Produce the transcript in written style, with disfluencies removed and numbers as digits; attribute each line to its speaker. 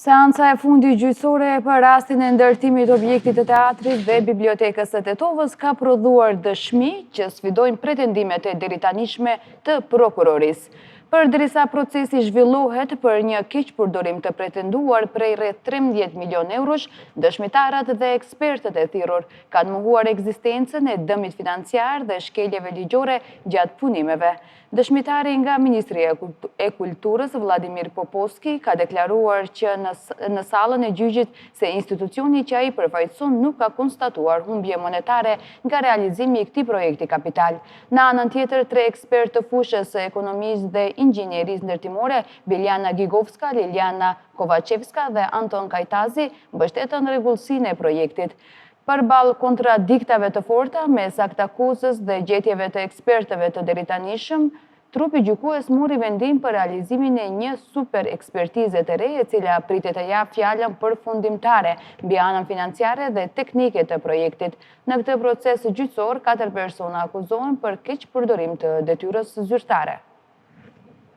Speaker 1: Seanca e fundi gjyqësore për rastin e ndërtimit të objektit të teatrit dhe bibliotekës së Tetovës ka prodhuar dëshmi që sfidojnë pretendimet e deritanishme të prokurorisë. Përderisa procesi zhvillohet për një keqpërdorim të pretenduar prej rreth 13 milion eurosh, dëshmitarët dhe ekspertët e thirrur kanë mohuar ekzistencën e dëmit financiar dhe shkeljeve ligjore gjatë punimeve. Dëshmitari nga Ministria e Kulturës Vladimir Popovski ka deklaruar që në sallën e gjyqit se institucioni që ai përfaqëson nuk ka konstatuar humbje monetare nga realizimi i këtij projekti kapital. Në anën tjetër, 3 ekspertë të fushës së ekonomisë dhe inxhinierisë ndërtimore, Biljana Gigovska, Liliana Kovacevska dhe Anton Kajtazi, mbështetën rregullsinë e projektit. Përballë kontradiktave të forta mes aktakuzës dhe gjetjeve të ekspertëve të deritanishëm, trupi gjykues mori vendim për realizimin e një super ekspertize të re, e cila pritet të japë fjalën përfundimtare mbi anën financiare dhe teknike të projektit. Në këtë proces gjyqësor, 4 persona akuzohen për keqpërdorim të detyrës zyrtare.